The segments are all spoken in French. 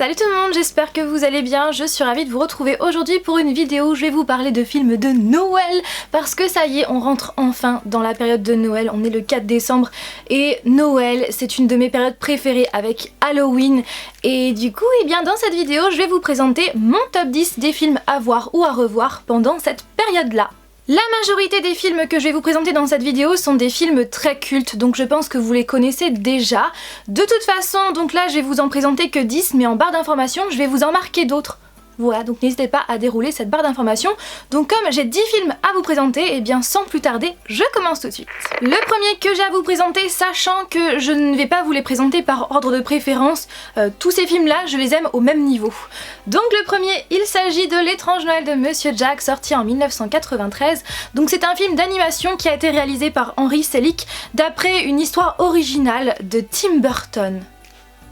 Salut tout le monde, j'espère que vous allez bien, je suis ravie de vous retrouver aujourd'hui pour une vidéo où je vais vous parler de films de Noël parce que ça y est, on rentre enfin dans la période de Noël, on est le 4 décembre et Noël c'est une de mes périodes préférées avec Halloween et du coup dans cette vidéo je vais vous présenter mon top 10 des films à voir ou à revoir pendant cette période-là. La majorité des films que je vais vous présenter dans cette vidéo sont des films très cultes, donc je pense que vous les connaissez déjà. De toute façon, donc là je vais vous en présenter que 10, mais en barre d'informations je vais vous en marquer d'autres. Voilà, donc n'hésitez pas à dérouler cette barre d'informations. Donc comme j'ai 10 films à vous présenter, et bien sans plus tarder, je commence tout de suite. Le premier que j'ai à vous présenter, sachant que je ne vais pas vous les présenter par ordre de préférence, tous ces films-là, je les aime au même niveau. Donc le premier, il s'agit de L'étrange Noël de Monsieur Jack, sorti en 1993. Donc c'est un film d'animation qui a été réalisé par Henry Selick, d'après une histoire originale de Tim Burton,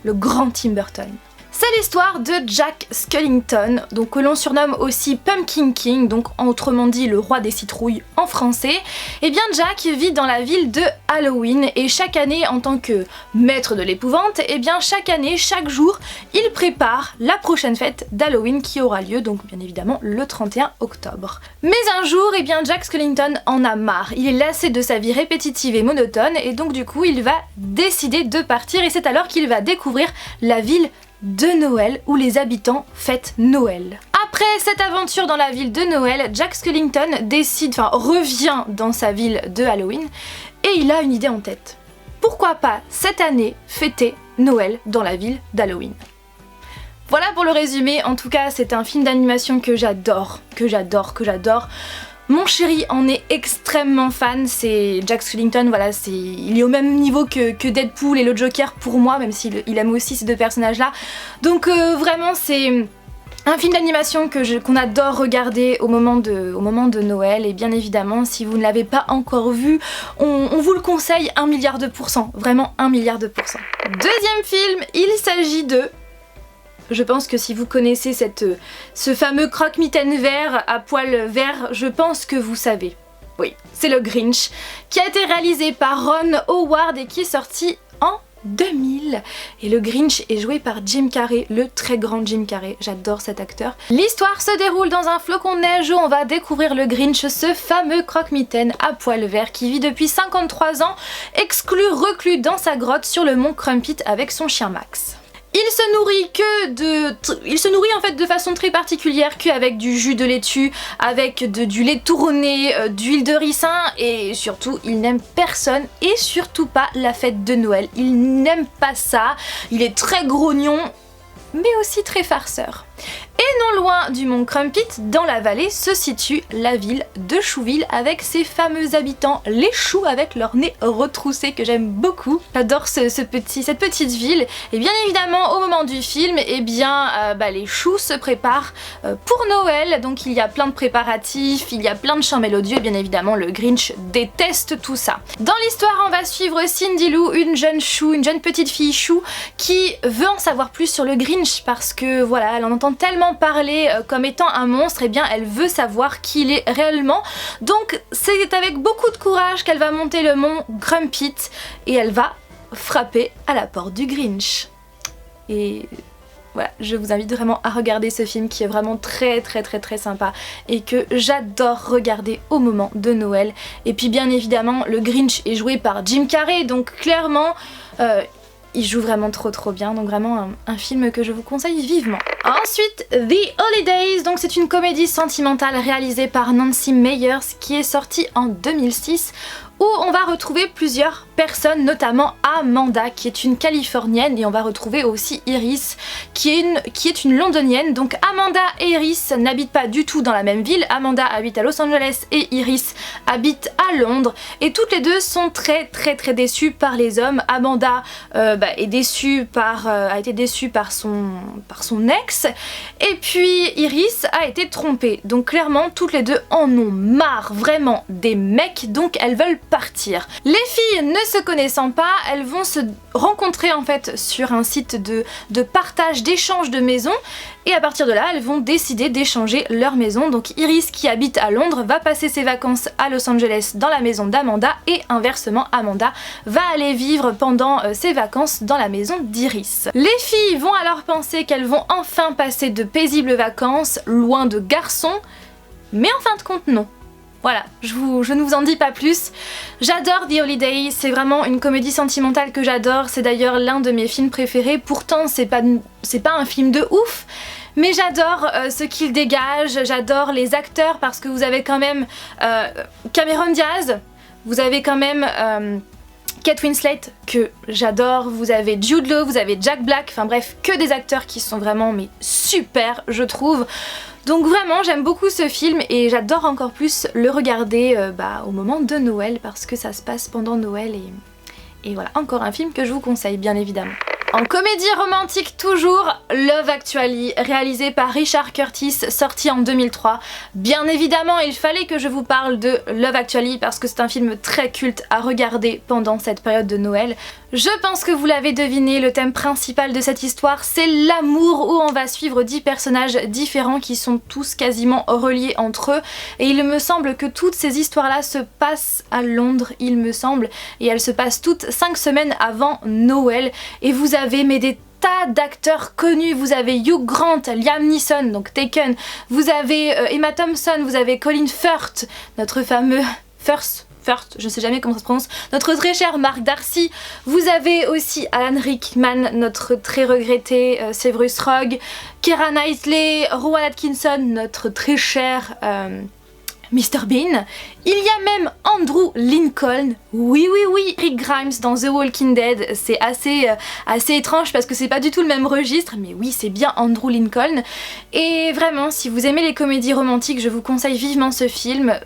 le grand Tim Burton. C'est l'histoire de Jack Skellington, donc que l'on surnomme aussi Pumpkin King, donc autrement dit le roi des citrouilles en français. Et bien Jack vit dans la ville de Halloween et chaque année en tant que maître de l'épouvante, et bien chaque année, chaque jour, il prépare la prochaine fête d'Halloween qui aura lieu donc bien évidemment le 31 octobre. Mais un jour, et bien Jack Skellington en a marre, il est lassé de sa vie répétitive et monotone et donc du coup il va décider de partir et c'est alors qu'il va découvrir la ville de Noël où les habitants fêtent Noël. Après cette aventure dans la ville de Noël, Jack Skellington revient dans sa ville de Halloween et il a une idée en tête. Pourquoi pas cette année fêter Noël dans la ville d'Halloween? Voilà pour le résumé, en tout cas c'est un film d'animation que j'adore. Mon chéri en est extrêmement fan, c'est Jack Skellington, voilà, il est au même niveau que Deadpool et le Joker pour moi, même s'il aime aussi ces deux personnages-là. Donc vraiment c'est un film d'animation qu'on adore regarder au moment de Noël, et bien évidemment si vous ne l'avez pas encore vu, on vous le conseille 1 milliard de %, vraiment 1 milliard de %. Deuxième film, il s'agit de... Je pense que si vous connaissez ce fameux croque-mitaine vert à poil vert, je pense que vous savez. Oui, c'est le Grinch, qui a été réalisé par Ron Howard et qui est sorti en 2000. Et le Grinch est joué par Jim Carrey, le très grand Jim Carrey, j'adore cet acteur. L'histoire se déroule dans un flocon de neige où on va découvrir le Grinch, ce fameux croque-mitaine à poil vert qui vit depuis 53 ans, reclus dans sa grotte sur le mont Crumpit avec son chien Max. Il se nourrit en fait de façon très particulière qu'avec du jus de laitue, avec du lait tourné, d'huile de ricin et surtout il n'aime personne et surtout pas la fête de Noël. Il n'aime pas ça, il est très grognon mais aussi très farceur. Et non loin du mont Crumpit, dans la vallée, se situe la ville de Chouville avec ses fameux habitants, les choux avec leur nez retroussé que j'aime beaucoup. J'adore cette petite ville. Et bien évidemment, au moment du film, les choux se préparent pour Noël. Donc il y a plein de préparatifs, il y a plein de chants mélodieux et bien évidemment le Grinch déteste tout ça. Dans l'histoire, on va suivre Cindy Lou, une jeune petite fille chou qui veut en savoir plus sur le Grinch parce que voilà, elle en entend tellement parler comme étant un monstre, et bien elle veut savoir qui il est réellement. Donc c'est avec beaucoup de courage qu'elle va monter le mont Crumpit et elle va frapper à la porte du Grinch. Et voilà, je vous invite vraiment à regarder ce film qui est vraiment très sympa et que j'adore regarder au moment de Noël. Et puis bien évidemment le Grinch est joué par Jim Carrey, donc clairement il joue vraiment trop bien, donc vraiment un film que je vous conseille vivement. Ensuite, The Holidays, donc c'est une comédie sentimentale réalisée par Nancy Meyers qui est sortie en 2006 où on va retrouver plusieurs personnes, notamment Amanda qui est une Californienne et on va retrouver aussi Iris qui est une Londonienne. Donc Amanda et Iris n'habitent pas du tout dans la même ville, Amanda habite à Los Angeles et Iris habite à Londres et toutes les deux sont très déçues par les hommes. Amanda a été déçue par son ex et puis Iris a été trompée. Donc clairement toutes les deux en ont marre vraiment des mecs, donc elles veulent partir. Les filles ne se connaissant pas, elles vont se rencontrer en fait sur un site de partage, d'échange de maisons, et à partir de là, elles vont décider d'échanger leur maison. Donc Iris, qui habite à Londres, va passer ses vacances à Los Angeles dans la maison d'Amanda, et inversement, Amanda va aller vivre pendant ses vacances dans la maison d'Iris. Les filles vont alors penser qu'elles vont enfin passer de paisibles vacances loin de garçons, mais en fin de compte non. Voilà, je ne vous en dis pas plus. J'adore The Holiday, c'est vraiment une comédie sentimentale que j'adore, c'est d'ailleurs l'un de mes films préférés, pourtant c'est pas un film de ouf, mais j'adore ce qu'il dégage, j'adore les acteurs parce que vous avez quand même Cameron Diaz, vous avez quand même Kate Winslet que j'adore, vous avez Jude Law, vous avez Jack Black, enfin bref, que des acteurs qui sont vraiment mais super je trouve. Donc vraiment j'aime beaucoup ce film et j'adore encore plus le regarder au moment de Noël parce que ça se passe pendant Noël et voilà, encore un film que je vous conseille bien évidemment. En comédie romantique toujours, Love Actually, réalisé par Richard Curtis, sorti en 2003. Bien évidemment, il fallait que je vous parle de Love Actually parce que c'est un film très culte à regarder pendant cette période de Noël. Je pense que vous l'avez deviné, le thème principal de cette histoire, c'est l'amour, où on va suivre 10 personnages différents qui sont tous quasiment reliés entre eux. Et il me semble que toutes ces histoires-là se passent à Londres, il me semble, et elles se passent toutes 5 semaines avant Noël. Et vous avez des tas d'acteurs connus, vous avez Hugh Grant, Liam Neeson, donc Taken, vous avez Emma Thompson, vous avez Colin Firth, notre fameux Firth, je sais jamais comment ça se prononce, notre très cher Mark Darcy, vous avez aussi Alan Rickman, notre très regretté Severus Rogue, Keira Knightley, Rowan Atkinson, notre très cher Mr Bean. Il y a même Andrew Lincoln, oui, Rick Grimes dans The Walking Dead, c'est assez étrange parce que c'est pas du tout le même registre, mais oui c'est bien Andrew Lincoln. Et vraiment, si vous aimez les comédies romantiques, je vous conseille vivement ce film,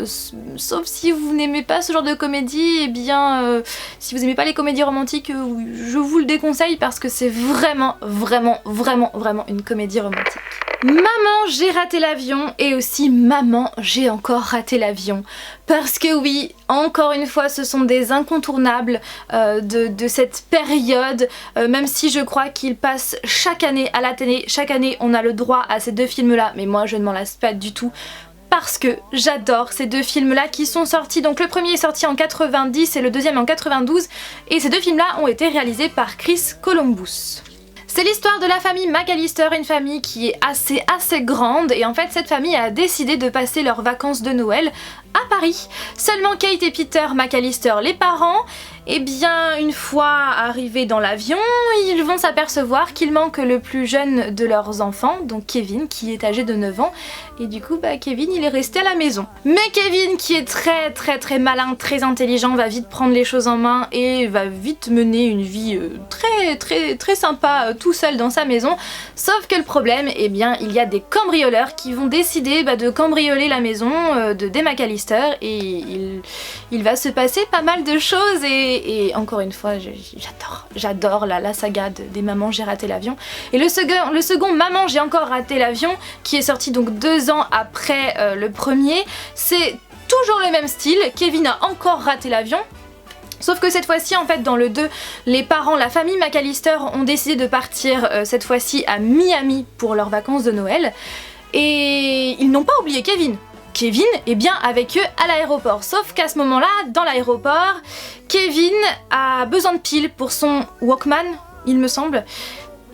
sauf si vous n'aimez pas ce genre de comédie, et bien si vous aimez pas les comédies romantiques, je vous le déconseille parce que c'est vraiment une comédie romantique. Maman, j'ai raté l'avion, et aussi Maman, j'ai encore raté l'avion. Parce que oui, encore une fois, ce sont des incontournables de cette période, même si je crois qu'ils passent chaque année à la télé. Chaque année, on a le droit à ces deux films-là, mais moi, je ne m'en lasse pas du tout. Parce que j'adore ces deux films-là qui sont sortis. Donc le premier est sorti en 90 et le deuxième en 92. Et ces deux films-là ont été réalisés par Chris Columbus. C'est l'histoire de la famille McAllister, une famille qui est assez grande, et en fait cette famille a décidé de passer leurs vacances de Noël à Paris. Seulement Kate et Peter McAllister, les parents, eh bien une fois arrivés dans l'avion, ils vont s'apercevoir qu'il manque le plus jeune de leurs enfants, donc Kevin, qui est âgé de 9 ans, et du coup Kevin il est resté à la maison. Mais Kevin, qui est très malin, très intelligent, va vite prendre les choses en main et va vite mener une vie très sympa tout seul dans sa maison. Sauf que le problème, eh bien il y a des cambrioleurs qui vont décider de cambrioler la maison des McAllister, et il va se passer pas mal de choses, et encore une fois j'adore la saga des Maman j'ai raté l'avion. Et le second Maman j'ai encore raté l'avion, qui est sorti donc 2 ans après le premier, c'est toujours le même style. Kevin a encore raté l'avion. Sauf que cette fois-ci, en fait, dans le 2, les parents, la famille McAllister ont décidé de partir cette fois-ci à Miami pour leurs vacances de Noël. Et ils n'ont pas oublié Kevin. Kevin est bien avec eux à l'aéroport. Sauf qu'à ce moment-là, dans l'aéroport, Kevin a besoin de piles pour son Walkman, il me semble.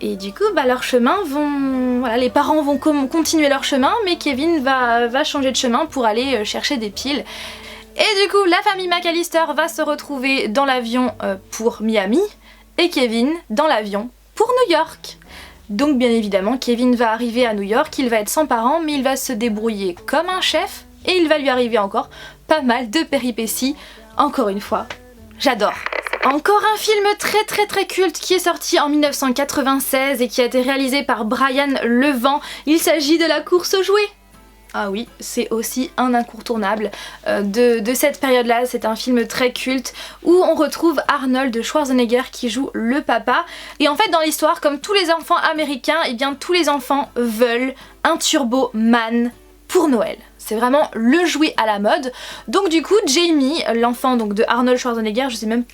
Et du coup, leurs chemins vont... Voilà, les parents vont continuer leur chemin, mais Kevin va changer de chemin pour aller chercher des piles. Et du coup, la famille McAllister va se retrouver dans l'avion pour Miami, et Kevin dans l'avion pour New York. Donc bien évidemment, Kevin va arriver à New York, il va être sans parents, mais il va se débrouiller comme un chef, et il va lui arriver encore pas mal de péripéties. Encore une fois, j'adore. Encore un film très culte qui est sorti en 1996 et qui a été réalisé par Brian Levent. Il s'agit de La course aux jouets. Ah oui, c'est aussi un incontournable de cette période-là. C'est un film très culte où on retrouve Arnold Schwarzenegger qui joue le papa. Et en fait, dans l'histoire, comme tous les enfants américains, eh bien tous les enfants veulent un Turbo Man pour Noël. C'est vraiment le jouet à la mode. Donc du coup, Jamie, l'enfant donc de Arnold Schwarzenegger, je sais même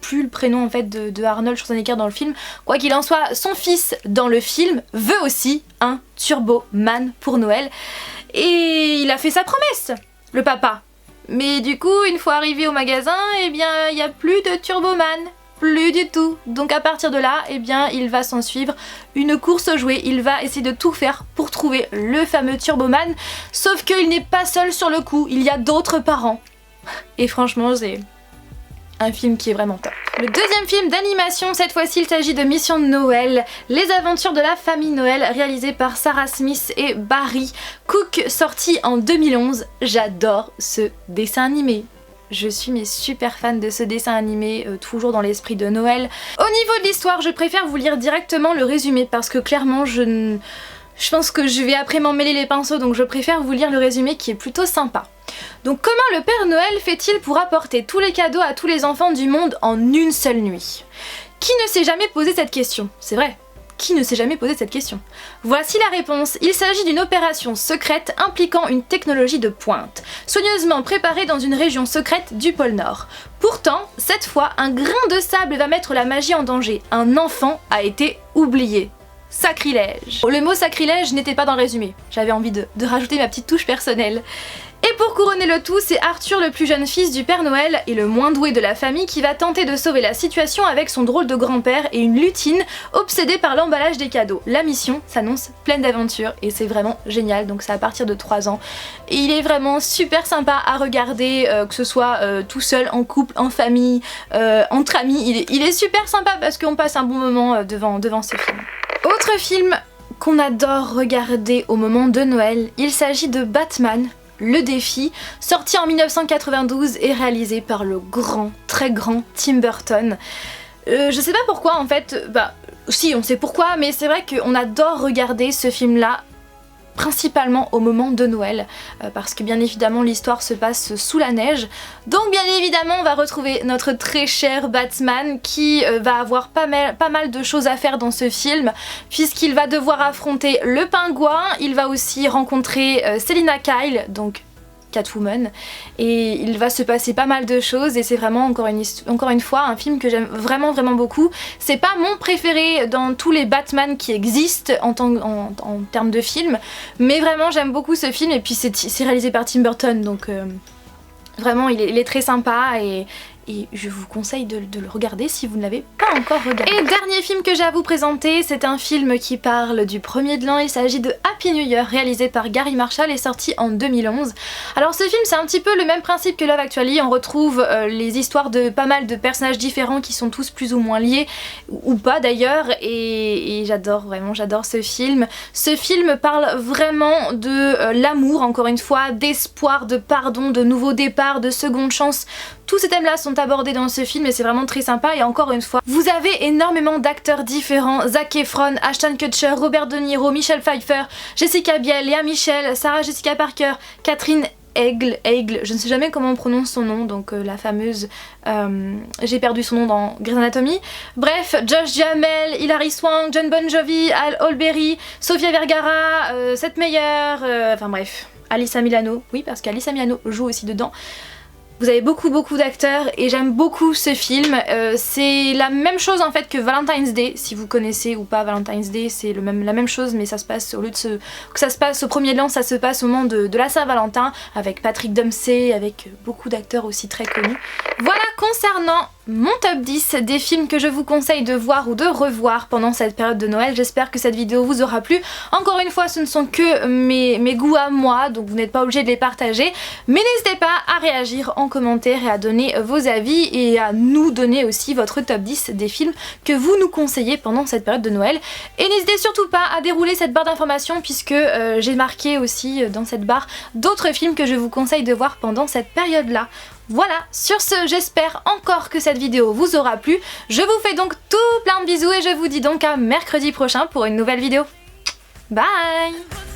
plus le prénom en fait de Arnold Schwarzenegger dans le film. Quoi qu'il en soit, son fils dans le film veut aussi un Turbo Man pour Noël. Et il a fait sa promesse, le papa. Mais du coup, une fois arrivé au magasin, eh bien, il n'y a plus de Turbo Man. Plus du tout. Donc à partir de là, eh bien, il va s'en suivre une course aux jouets. Il va essayer de tout faire pour trouver le fameux Turboman. Sauf qu'il n'est pas seul sur le coup, il y a d'autres parents. Et franchement, c'est un film qui est vraiment top. Le deuxième film d'animation, cette fois-ci il s'agit de Mission de Noël, les aventures de la famille Noël, réalisé par Sarah Smith et Barry Cook, sorti en 2011. J'adore ce dessin animé. Je suis super fan de ce dessin animé, toujours dans l'esprit de Noël. Au niveau de l'histoire, je préfère vous lire directement le résumé parce que clairement je pense que je vais après m'en mêler les pinceaux, donc je préfère vous lire le résumé qui est plutôt sympa. Donc comment le Père Noël fait-il pour apporter tous les cadeaux à tous les enfants du monde en une seule nuit? Qui ne s'est jamais posé cette question? C'est vrai. Qui ne s'est jamais posé cette question? Voici la réponse. Il s'agit d'une opération secrète impliquant une technologie de pointe, soigneusement préparée dans une région secrète du pôle Nord. Pourtant, cette fois, un grain de sable va mettre la magie en danger. Un enfant a été oublié. Sacrilège. Le mot sacrilège n'était pas dans le résumé. J'avais envie de rajouter ma petite touche personnelle. Et pour couronner le tout, c'est Arthur, le plus jeune fils du Père Noël et le moins doué de la famille, qui va tenter de sauver la situation avec son drôle de grand-père et une lutine obsédée par l'emballage des cadeaux. La mission s'annonce pleine d'aventures et c'est vraiment génial, donc c'est à partir de 3 ans. Et il est vraiment super sympa à regarder, que ce soit tout seul, en couple, en famille, entre amis. Il est super sympa parce qu'on passe un bon moment devant ce film. Autre film qu'on adore regarder au moment de Noël, il s'agit de Batman. Le défi, sorti en 1992 et réalisé par le très grand Tim Burton. Je sais pas pourquoi en fait, si on sait pourquoi, mais c'est vrai qu'on adore regarder ce film-là principalement au moment de Noël, parce que bien évidemment l'histoire se passe sous la neige, donc bien évidemment on va retrouver notre très cher Batman qui va avoir pas mal de choses à faire dans ce film, puisqu'il va devoir affronter le pingouin, il va aussi rencontrer Selina Kyle, donc Catwoman, et il va se passer pas mal de choses et c'est vraiment encore une fois un film que j'aime vraiment beaucoup. C'est pas mon préféré dans tous les Batman qui existent en termes de film, mais vraiment j'aime beaucoup ce film et puis c'est réalisé par Tim Burton, donc vraiment il est très sympa et je vous conseille de le regarder si vous ne l'avez pas encore regardé. Et dernier film que j'ai à vous présenter, c'est un film qui parle du premier de l'an, il s'agit de Happy New Year, réalisé par Gary Marshall et sorti en 2011. Alors ce film c'est un petit peu le même principe que Love Actually, on retrouve les histoires de pas mal de personnages différents qui sont tous plus ou moins liés, ou pas d'ailleurs, et j'adore ce film. Ce film parle vraiment de l'amour, encore une fois, d'espoir, de pardon, de nouveaux départs, de seconde chance. Tous ces thèmes là sont abordés dans ce film et c'est vraiment très sympa, et encore une fois, vous avez énormément d'acteurs différents, Zac Efron, Ashton Kutcher, Robert De Niro, Michelle Pfeiffer, Jessica Biel, Léa Michel, Sarah Jessica Parker, Catherine Eigle, je ne sais jamais comment on prononce son nom, donc la fameuse, j'ai perdu son nom dans Grey's Anatomy. Bref, Josh Duhamel, Hilary Swank, John Bon Jovi, Al Holbery, Sofia Vergara, Seth Meyer, enfin bref, Alyssa Milano, oui parce qu'Alyssa Milano joue aussi dedans. Vous avez beaucoup d'acteurs et j'aime beaucoup ce film. C'est la même chose en fait que Valentine's Day, si vous connaissez ou pas Valentine's Day, c'est la même chose, mais ça se passe, au lieu de que ça se passe au premier de l'an, ça se passe au moment de la Saint-Valentin, avec Patrick Dempsey, avec beaucoup d'acteurs aussi très connus. Voilà concernant mon top 10 des films que je vous conseille de voir ou de revoir pendant cette période de Noël. J'espère que cette vidéo vous aura plu. Encore une fois, ce ne sont que mes goûts à moi, donc vous n'êtes pas obligé de les partager, mais n'hésitez pas à réagir en commentaire et à donner vos avis et à nous donner aussi votre top 10 des films que vous nous conseillez pendant cette période de Noël. Et n'hésitez surtout pas à dérouler cette barre d'informations puisque j'ai marqué aussi dans cette barre d'autres films que je vous conseille de voir pendant cette période-là. Voilà, sur ce, j'espère encore que cette vidéo vous aura plu. Je vous fais donc tout plein de bisous et je vous dis donc à mercredi prochain pour une nouvelle vidéo. Bye!